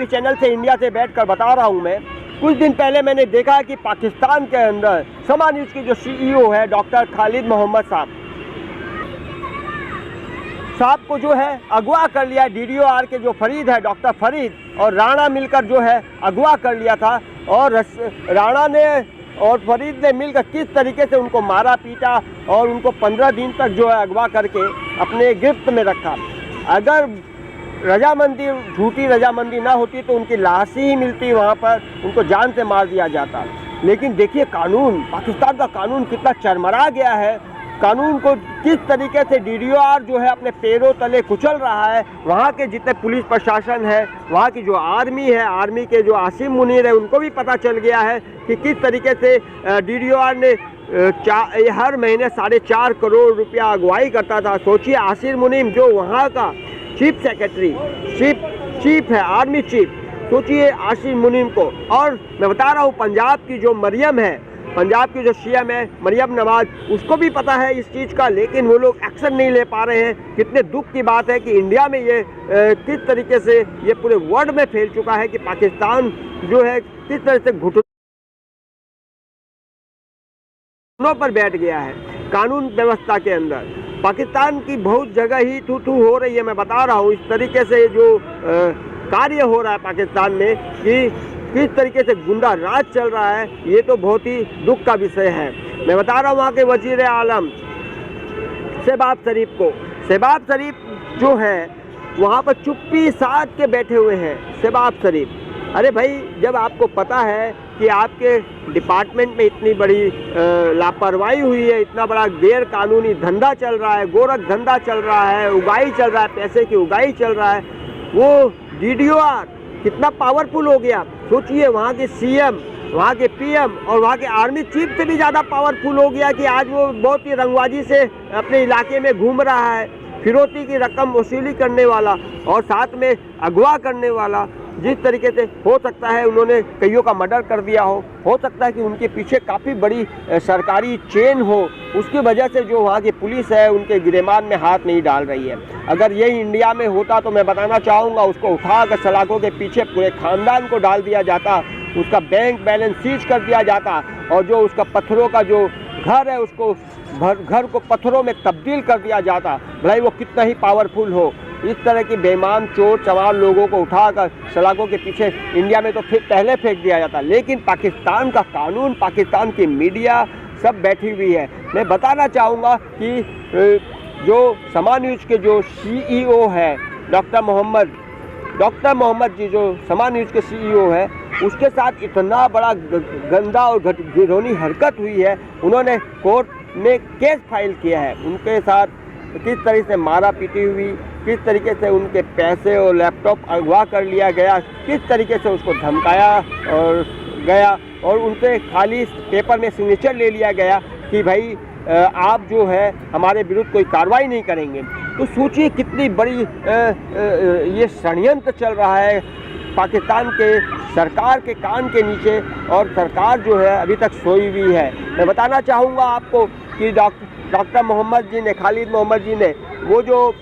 TV channel से India से बैठकर बता रहा हूँ मैं। कुछ दिन पहले मैंने देखा कि पाकिस्तान के अंदर समा न्यूज़ की जो CEO है डॉक्टर खालिद मोहम्मद साहब को जो है अगवा कर लिया। DDOR के जो फरीद है, डॉक्टर फरीद और राणा मिलकर जो है अगवा कर लिया था, और राणा ने और फरीद ने मिलकर किस तरीके से उनको मारा पीटा और उनको 15 दिन तक जो है अगवा करके अपने गिरफ्त में रखा। अगर रजामंदी, झूठी रजामंदी ना होती तो उनकी लाश ही मिलती वहाँ पर, उनको जान से मार दिया जाता। लेकिन देखिए कानून, पाकिस्तान का कानून कितना चरमरा गया है। कानून को किस तरीके से DDOR जो है अपने पैरों तले कुचल रहा है। वहाँ के जितने पुलिस प्रशासन है, वहाँ की जो आर्मी है, आर्मी के जो आसिम मुनीर है, उनको भी पता चल गया है कि किस तरीके से DDOR ने हर महीने 4.5 करोड़ रुपया अगुवाई करता था। सोचिए आसिम मुनीर जो वहाँ का चीफ सेक्रेटरी, चीफ है, आर्मी चीफ, सोचिए आसिम मुनीम को। और मैं बता रहा हूँ पंजाब की जो मरियम है, पंजाब की जो CM है मरियम नवाज, उसको भी पता है इस चीज़ का, लेकिन वो लोग एक्शन नहीं ले पा रहे हैं। कितने दुख की बात है कि इंडिया में ये किस तरीके से ये पूरे वर्ल्ड में फैल चुका है कि पाकिस्तान जो है किस तरह से घुटनों पर बैठ गया है कानून व्यवस्था के अंदर। पाकिस्तान की बहुत जगह ही थू हो रही है। मैं बता रहा हूँ इस तरीके से जो कार्य हो रहा है पाकिस्तान में कि किस तरीके से गुंडा राज चल रहा है, ये तो बहुत ही दुख का विषय है। मैं बता रहा हूँ वहाँ के वजीर आलम शहबाज शरीफ को, शहबाज शरीफ जो है वहाँ पर चुप्पी साध के बैठे हुए हैं। शहबाज शरीफ, अरे भाई जब आपको पता है कि आपके डिपार्टमेंट में इतनी बड़ी लापरवाही हुई है, इतना बड़ा गैर कानूनी धंधा चल रहा है, गोरख धंधा चल रहा है, उगाही चल रहा है, पैसे की उगाही चल रहा है, वो DDOR कितना पावरफुल हो गया। सोचिए वहाँ के CM, वहाँ के PM और वहाँ के आर्मी चीफ से भी ज़्यादा पावरफुल हो गया कि आज वो बहुत ही रंगबाजी से अपने इलाके में घूम रहा है, फिरौती की रकम वसूली करने वाला और साथ में अगवा करने वाला। जिस तरीके से हो सकता है उन्होंने कईयों का मर्डर कर दिया हो सकता है कि उनके पीछे काफ़ी बड़ी सरकारी चेन हो, उसकी वजह से जो वहाँ की पुलिस है उनके गिरेबान में हाथ नहीं डाल रही है। अगर यही इंडिया में होता तो मैं बताना चाहूँगा उसको उठाकर सलाखों के पीछे पूरे ख़ानदान को डाल दिया जाता, उसका बैंक बैलेंस सीज कर दिया जाता और जो उसका पत्थरों का जो घर है उसको घर को पत्थरों में तब्दील कर दिया जाता, भले वो कितना ही पावरफुल हो। इस तरह की बेईमान चोर चमार लोगों को उठाकर सलाखों के पीछे इंडिया में तो फिर पहले फेंक दिया जाता, लेकिन पाकिस्तान का कानून, पाकिस्तान की मीडिया सब बैठी हुई है। मैं बताना चाहूँगा कि जो समा न्यूज़ के जो CEO है डॉक्टर मोहम्मद जी, जो समा न्यूज़ के CEO है, उसके साथ इतना बड़ा गंदा और घिनौनी हरकत हुई है। उन्होंने कोर्ट में केस फाइल किया है, उनके साथ किस तरह से मारा पीटी हुई, किस तरीके से उनके पैसे और लैपटॉप अगवा कर लिया गया, किस तरीके से उसको धमकाया और गया और उनसे खाली पेपर में सिग्नेचर ले लिया गया कि भाई आप जो है हमारे विरुद्ध कोई कार्रवाई नहीं करेंगे। तो सोचिए कितनी बड़ी ये षड्यंत्र चल रहा है पाकिस्तान के सरकार के कान के नीचे, और सरकार जो है अभी तक सोई हुई है। मैं बताना चाहूँगा आपको कि डॉक्टर मोहम्मद जी ने, खालिद मोहम्मद जी ने वो जो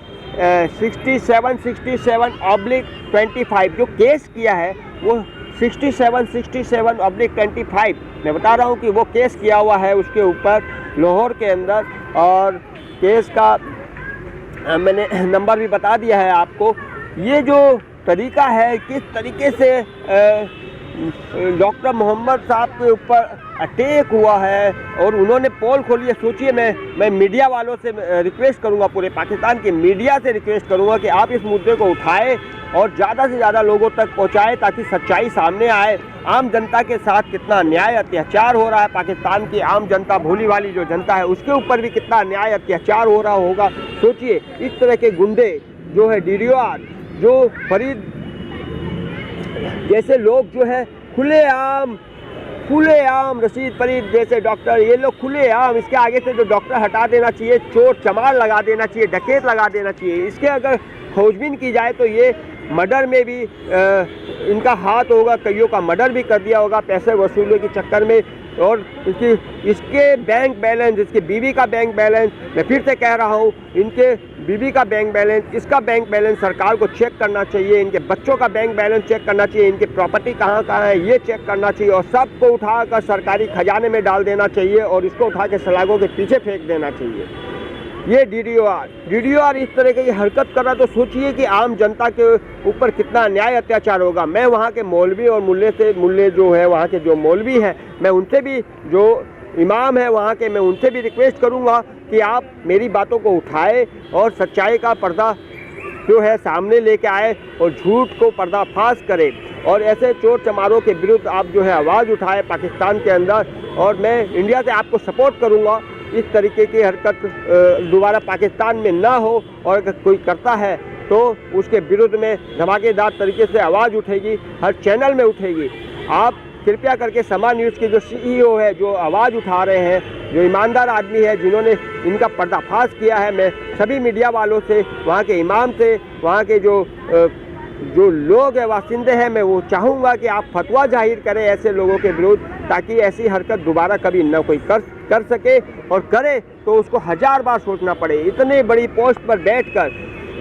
67/25 जो केस किया है, वो 67/25 मैं बता रहा हूँ कि वो केस किया हुआ है उसके ऊपर लाहौर के अंदर, और केस का मैंने नंबर भी बता दिया है आपको। ये जो तरीका है, किस तरीके से डॉक्टर मोहम्मद साहब के ऊपर अटैक हुआ है और उन्होंने पोल खोली है। सोचिए, मैं मीडिया वालों से रिक्वेस्ट करूंगा, पूरे पाकिस्तान के मीडिया से रिक्वेस्ट करूंगा कि आप इस मुद्दे को उठाएं और ज़्यादा से ज़्यादा लोगों तक पहुंचाएं ताकि सच्चाई सामने आए। आम जनता के साथ कितना अन्याय अत्याचार हो रहा है, पाकिस्तान की आम जनता, भोली वाली जो जनता है, उसके ऊपर भी कितना अन्याय अत्याचार हो रहा होगा। सोचिए, इस तरह के गुंडे जो है DDOR, जो फरीद जैसे लोग जो है खुलेआम रशीद फरीद जैसे डॉक्टर, ये लोग खुलेआम, इसके आगे से जो डॉक्टर हटा देना चाहिए, चोर चमार लगा देना चाहिए, डकैत लगा देना चाहिए। इसके अगर खोजबीन की जाए तो ये मर्डर में भी इनका हाथ होगा, कईयों का मर्डर भी कर दिया होगा पैसे वसूलने के चक्कर में। और इसके बैंक बैलेंस, इसके बीवी का बैंक बैलेंस, मैं फिर से कह रहा हूँ, इनके बीवी का बैंक बैलेंस, इसका बैंक बैलेंस सरकार को चेक करना चाहिए, इनके बच्चों का बैंक बैलेंस चेक करना चाहिए, इनकी प्रॉपर्टी कहाँ कहाँ है ये चेक करना चाहिए और सबको उठाकर सरकारी खजाने में डाल देना चाहिए और इसको उठा के सलाखों के पीछे फेंक देना चाहिए। ये डीडीओआर इस तरह की हरकत कर रहा तो सोचिए कि आम जनता के ऊपर कितना अन्याय अत्याचार होगा। मैं वहाँ के मौलवी और मुल्ले जो है वहाँ के जो मौलवी हैं, मैं उनसे भी, जो इमाम है वहाँ के, मैं उनसे भी रिक्वेस्ट करूँगा कि आप मेरी बातों को उठाए और सच्चाई का पर्दा जो है सामने लेके आए और झूठ को पर्दाफाश करें और ऐसे चोर चमारों के विरुद्ध आप जो है आवाज़ उठाए पाकिस्तान के अंदर। और मैं इंडिया से आपको सपोर्ट करूँगा, इस तरीके की हरकत दोबारा पाकिस्तान में ना हो और अगर कोई करता है तो उसके विरुद्ध में धमाकेदार तरीके से आवाज़ उठेगी, हर चैनल में उठेगी। आप कृपया करके समा न्यूज़ के जो CEO है, जो आवाज़ उठा रहे हैं, जो ईमानदार आदमी है, जिन्होंने इनका पर्दाफाश किया है, मैं सभी मीडिया वालों से, वहाँ के इमाम से, वहाँ के जो लोग हैं, वासिंदे हैं, मैं वो चाहूँगा कि आप फतवा जाहिर करें ऐसे लोगों के विरुद्ध, ताकि ऐसी हरकत दोबारा कभी न कोई कर सके, और करे तो उसको 1000 बार सोचना पड़े। इतने बड़ी पोस्ट पर बैठकर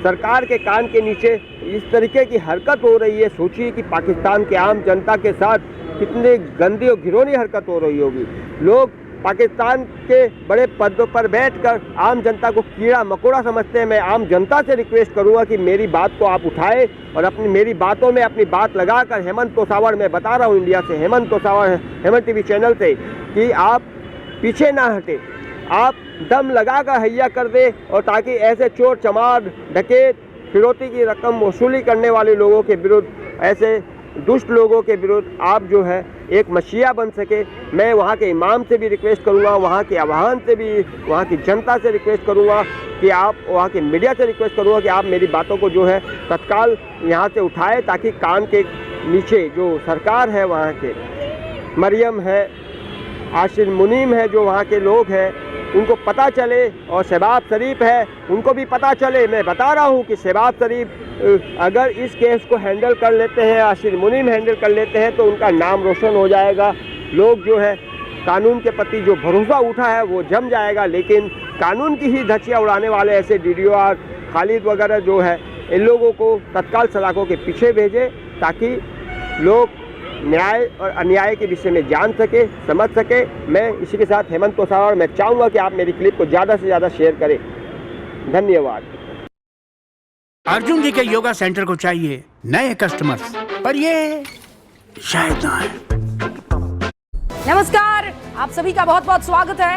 सरकार के कान के नीचे इस तरीके की हरकत हो रही है। सोचिए कि पाकिस्तान के आम जनता के साथ कितनी गंदी और घिनौनी हरकत हो रही होगी। लोग पाकिस्तान के बड़े पदों पर बैठकर आम जनता को कीड़ा मकोड़ा समझते हैं। मैं आम जनता से रिक्वेस्ट करूंगा कि मेरी बात को आप उठाएं और मेरी बातों में अपनी बात लगाकर, हेमंत तोसावड़, मैं बता रहा हूं इंडिया से, हेमंत तोसावड़, हेमंत टीवी चैनल से, कि आप पीछे ना हटे, आप दम लगाकर हैया कर दे, और ताकि ऐसे चोर चमार, डकैत, फिरौती की रकम वसूली करने वाले लोगों के विरुद्ध, ऐसे दुष्ट लोगों के विरुद्ध आप जो है एक मशीहा बन सके। मैं वहाँ के इमाम से भी रिक्वेस्ट करूँगा, वहाँ के आवाहन से भी, वहाँ की जनता से रिक्वेस्ट करूँगा कि आप, वहाँ के मीडिया से रिक्वेस्ट करूँगा कि आप मेरी बातों को जो है तत्काल यहाँ से उठाए, ताकि कान के नीचे जो सरकार है, वहाँ के मरियम है, आशिर मुनीम है, जो वहाँ के लोग हैं, उनको पता चले, और शहबाज शरीफ है, उनको भी पता चले। मैं बता रहा हूँ कि शहबाज शरीफ अगर इस केस को हैंडल कर लेते हैं, आशिर मुनीम हैंडल कर लेते हैं, तो उनका नाम रोशन हो जाएगा। लोग जो है कानून के प्रति जो भरोसा उठा है वो जम जाएगा। लेकिन कानून की ही धज्जियां उड़ाने वाले ऐसे डीडीओआर, खालिद वगैरह जो है, इन लोगों को तत्काल सलाखों के पीछे भेजें, ताकि लोग न्याय और अन्याय के विषय में जान सके, समझ सके। मैं इसी के साथ हेमंत तोसावड़, मैं चाहूँगा कि आप मेरी क्लिप को ज़्यादा से ज़्यादा शेयर करें। धन्यवाद। अर्जुन जी के योगा सेंटर को चाहिए नए कस्टमर्स, पर ये शायद ना है। नमस्कार, आप सभी का बहुत बहुत स्वागत है